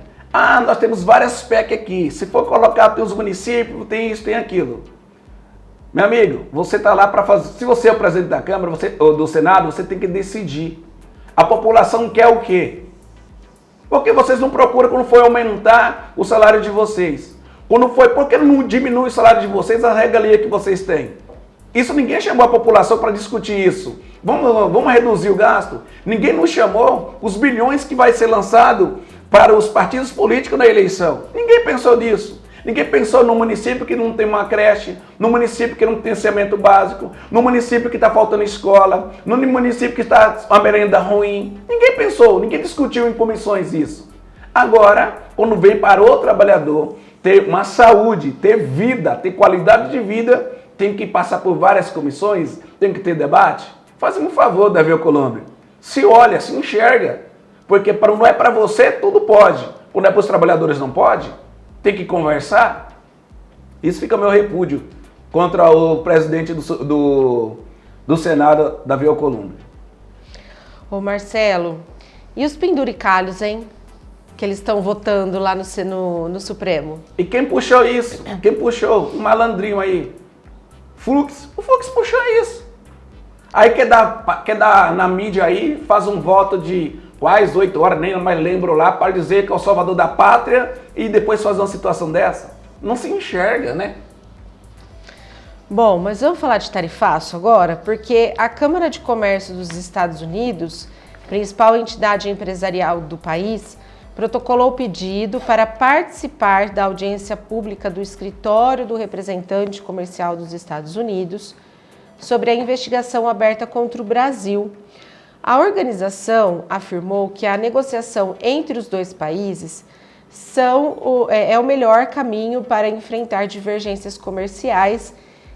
nós temos várias PEC aqui, se for colocar, tem os municípios, tem isso, tem aquilo. Meu amigo, você está lá para fazer, se você é o presidente da Câmara ou do Senado, você tem que decidir. A população quer o quê? Por que vocês não procuram quando foi aumentar o salário de vocês? Por que não diminui o salário de vocês, a regalia que vocês têm? Isso ninguém chamou a população para discutir isso. Vamos reduzir o gasto? Ninguém nos chamou os bilhões que vai ser lançado para os partidos políticos na eleição. Ninguém pensou nisso. Ninguém pensou no município que não tem uma creche, no município que não tem saneamento básico, no município que está faltando escola, no município que está uma merenda ruim. Ninguém pensou, ninguém discutiu em comissões isso. Agora, quando vem para o trabalhador ter uma saúde, ter vida, ter qualidade de vida, tem que passar por várias comissões, tem que ter debate. Faz-me um favor, Davi Alcolumbre. Se olha, se enxerga. Porque não é para você, tudo pode. Quando é para os trabalhadores, não pode. Tem que conversar. Isso fica meu repúdio contra o presidente do Senado, Davi Alcolumbre. Ô Marcelo, e os penduricalhos, hein? Que eles estão votando lá no Supremo. E quem puxou isso? Quem puxou? Um malandrinho aí. Fux. O Fux puxou isso. Aí quer dar na mídia aí, faz um voto de quase 8 horas, nem mais lembro lá, para dizer que é o salvador da pátria e depois fazer uma situação dessa. Não se enxerga, né? Bom, mas vamos falar de tarifaço agora, porque a Câmara de Comércio dos Estados Unidos, principal entidade empresarial do país, protocolou o pedido para participar da audiência pública do Escritório do Representante Comercial dos Estados Unidos sobre a investigação aberta contra o Brasil. A organização afirmou que a negociação entre os dois países é o melhor caminho para enfrentar divergências comerciais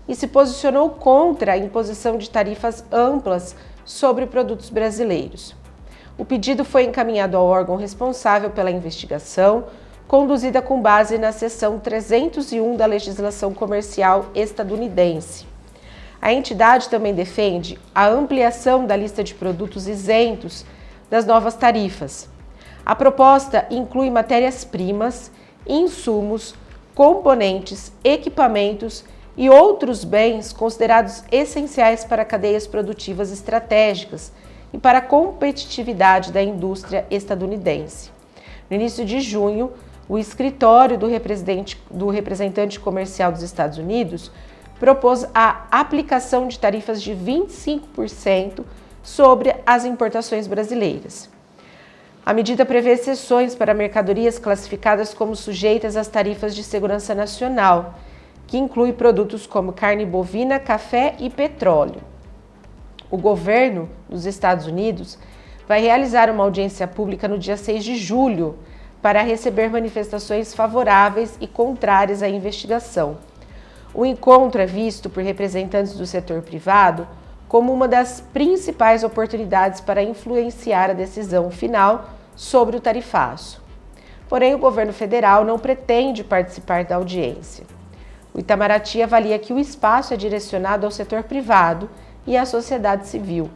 e se posicionou contra a imposição de tarifas amplas sobre produtos brasileiros. O pedido foi encaminhado ao órgão responsável pela investigação, conduzida com base na seção 301 da legislação comercial estadunidense. A entidade também defende a ampliação da lista de produtos isentos das novas tarifas. A proposta inclui matérias-primas, insumos, componentes, equipamentos e outros bens considerados essenciais para cadeias produtivas estratégicas e para a competitividade da indústria estadunidense. No início de junho, o escritório do representante comercial dos Estados Unidos propôs a aplicação de tarifas de 25% sobre as importações brasileiras. A medida prevê exceções para mercadorias classificadas como sujeitas às tarifas de segurança nacional, que inclui produtos como carne bovina, café e petróleo. O governo dos Estados Unidos vai realizar uma audiência pública no dia 6 de julho para receber manifestações favoráveis e contrárias à investigação. O encontro é visto por representantes do setor privado como uma das principais oportunidades para influenciar a decisão final sobre o tarifaço. Porém, o governo federal não pretende participar da audiência. O Itamaraty avalia que o espaço é direcionado ao setor privado e à sociedade civil,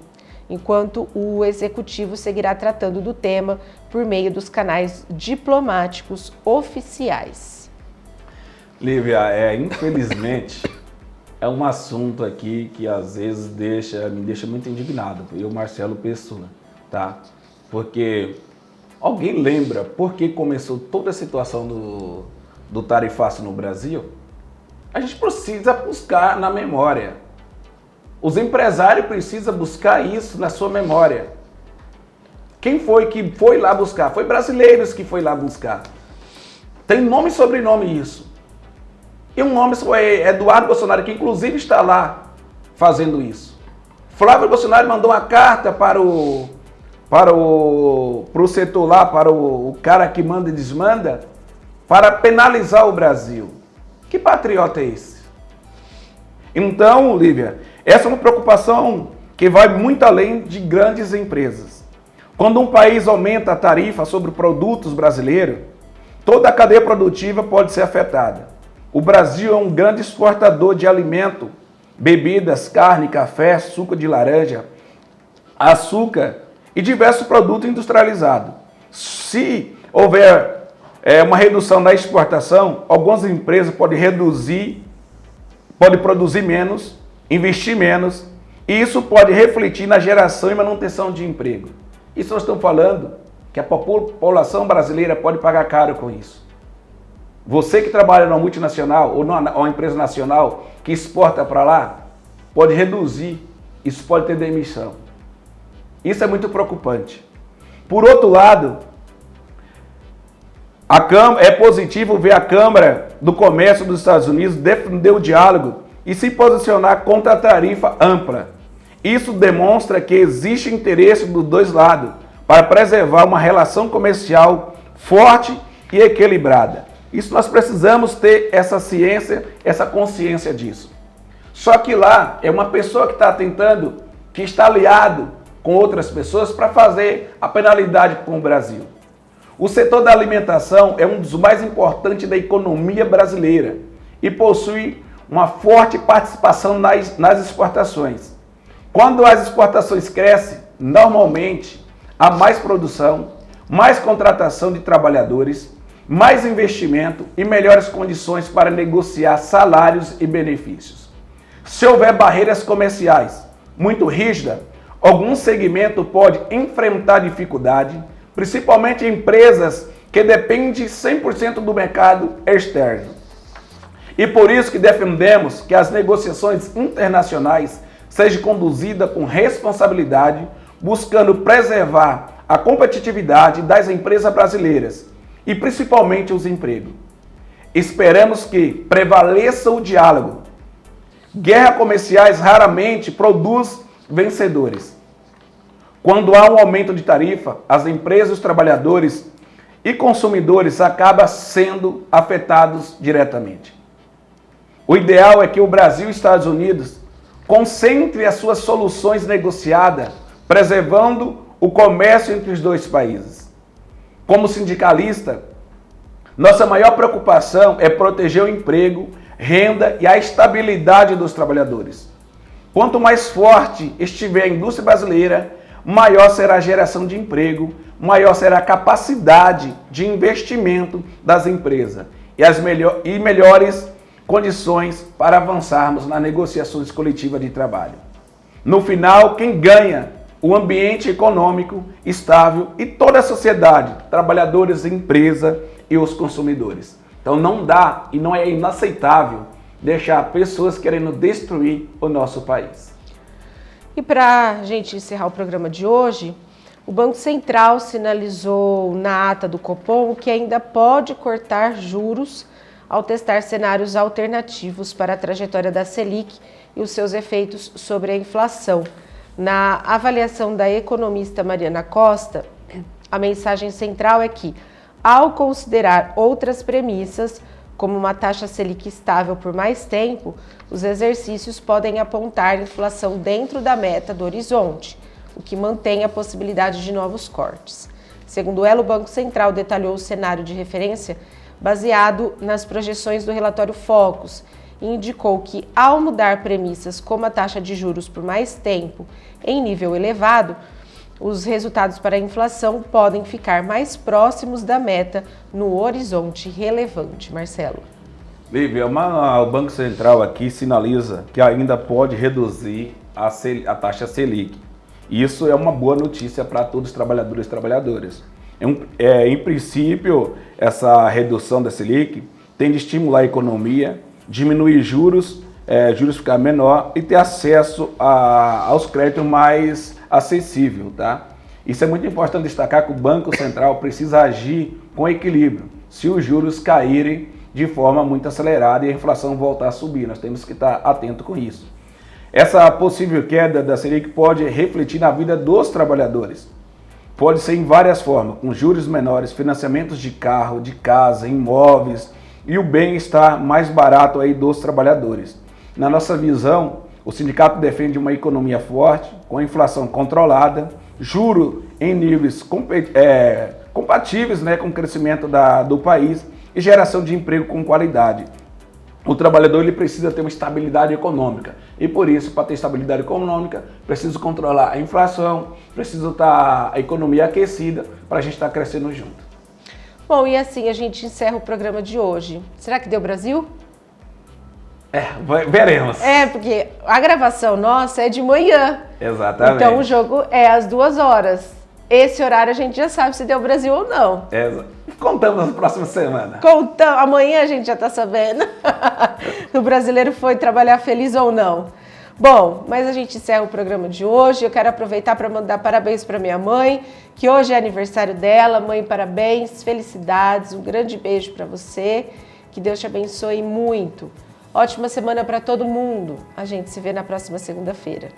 enquanto o executivo seguirá tratando do tema por meio dos canais diplomáticos oficiais. Lívia, infelizmente, é um assunto aqui que às vezes me deixa muito indignado, eu, Marcelo Pessoa, tá? Porque alguém lembra por que começou toda a situação do tarifaço no Brasil? A gente precisa buscar na memória. Os empresários precisam buscar isso na sua memória. Quem foi que foi lá buscar? Foi brasileiros que foi lá buscar. Tem nome e sobrenome isso. E um nome foi Eduardo Bolsonaro, que inclusive está lá fazendo isso. Flávio Bolsonaro mandou uma carta para o setor lá, para o cara que manda e desmanda, para penalizar o Brasil. Que patriota é esse? Então, Lívia, essa é uma preocupação que vai muito além de grandes empresas. Quando um país aumenta a tarifa sobre produtos brasileiros, toda a cadeia produtiva pode ser afetada. O Brasil é um grande exportador de alimento, bebidas, carne, café, suco de laranja, açúcar e diversos produtos industrializados. Se houver uma redução na exportação, algumas empresas podem produzir menos, investir menos, e isso pode refletir na geração e manutenção de emprego. Isso nós estamos falando que a população brasileira pode pagar caro com isso. Você que trabalha numa multinacional ou numa empresa nacional que exporta para lá, pode reduzir, isso pode ter demissão. Isso é muito preocupante. Por outro lado, é positivo ver a Câmara do Comércio dos Estados Unidos defender o diálogo e se posicionar contra a tarifa ampla. Isso demonstra que existe interesse dos dois lados para preservar uma relação comercial forte e equilibrada. Isso nós precisamos ter essa ciência, essa consciência disso. Só que lá é uma pessoa que está tentando, que está aliado com outras pessoas para fazer a penalidade com o Brasil. O setor da alimentação é um dos mais importantes da economia brasileira e possui uma forte participação nas exportações. Quando as exportações crescem, normalmente há mais produção, mais contratação de trabalhadores, mais investimento e melhores condições para negociar salários e benefícios. Se houver barreiras comerciais muito rígidas, algum segmento pode enfrentar dificuldade, principalmente empresas que dependem 100% do mercado externo. E por isso que defendemos que as negociações internacionais sejam conduzidas com responsabilidade, buscando preservar a competitividade das empresas brasileiras e principalmente os empregos. Esperamos que prevaleça o diálogo. Guerras comerciais raramente produz vencedores. Quando há um aumento de tarifa, as empresas, os trabalhadores e consumidores acabam sendo afetados diretamente. O ideal é que o Brasil e os Estados Unidos concentrem as suas soluções negociadas, preservando o comércio entre os dois países. Como sindicalista, nossa maior preocupação é proteger o emprego, renda e a estabilidade dos trabalhadores. Quanto mais forte estiver a indústria brasileira, maior será a geração de emprego, maior será a capacidade de investimento das empresas e melhores condições para avançarmos nas negociações coletivas de trabalho. No final, quem ganha? O ambiente econômico estável e toda a sociedade, trabalhadores, empresa e os consumidores. Então não dá e não é inaceitável deixar pessoas querendo destruir o nosso país. E para a gente encerrar o programa de hoje, o Banco Central sinalizou na ata do Copom que ainda pode cortar juros ao testar cenários alternativos para a trajetória da Selic e os seus efeitos sobre a inflação. Na avaliação da economista Mariana Costa, a mensagem central é que, ao considerar outras premissas, como uma taxa Selic estável por mais tempo, os exercícios podem apontar inflação dentro da meta do horizonte, o que mantém a possibilidade de novos cortes. Segundo ela, o Banco Central detalhou o cenário de referência baseado nas projeções do relatório Focus e indicou que, ao mudar premissas como a taxa de juros por mais tempo em nível elevado, os resultados para a inflação podem ficar mais próximos da meta no horizonte relevante. Marcelo. Lívia, o Banco Central aqui sinaliza que ainda pode reduzir a taxa Selic. Isso é uma boa notícia para todos os trabalhadores e trabalhadoras. Em princípio, essa redução da Selic tende a estimular a economia, diminuir juros ficar menor e ter acesso aos créditos mais acessível, tá? Isso é muito importante destacar que o Banco Central precisa agir com equilíbrio. Se os juros caírem de forma muito acelerada e a inflação voltar a subir, nós temos que estar atento com isso. Essa possível queda da Selic pode refletir na vida dos trabalhadores. Pode ser em várias formas, com juros menores, financiamentos de carro, de casa, imóveis e o bem-estar mais barato aí dos trabalhadores. Na nossa visão, o sindicato defende uma economia forte, com inflação controlada, juro em níveis compatíveis, né, com o crescimento do país e geração de emprego com qualidade. O trabalhador ele precisa ter uma estabilidade econômica e por isso, para ter estabilidade econômica, precisa controlar a inflação, precisa estar a economia aquecida para a gente estar crescendo junto. Bom, e assim a gente encerra o programa de hoje. Será que deu Brasil? Veremos. Porque a gravação nossa é de manhã. Exatamente. Então o jogo é às 2h. Esse horário a gente já sabe se deu Brasil ou não. Contamos na próxima semana. Amanhã a gente já tá sabendo. O brasileiro foi trabalhar feliz ou não. Bom, mas a gente encerra o programa de hoje. Eu quero aproveitar para mandar parabéns para minha mãe, que hoje é aniversário dela. Mãe, parabéns, felicidades, um grande beijo para você. Que Deus te abençoe muito. Ótima semana para todo mundo. A gente se vê na próxima segunda-feira.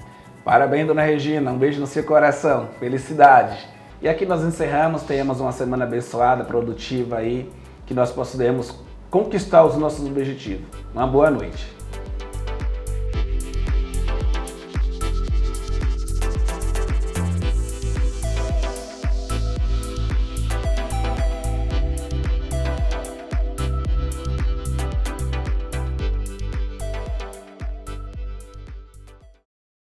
Parabéns, dona Regina. Um beijo no seu coração. Felicidade. E aqui nós encerramos. Tenhamos uma semana abençoada, produtiva aí. Que nós possamos conquistar os nossos objetivos. Uma boa noite.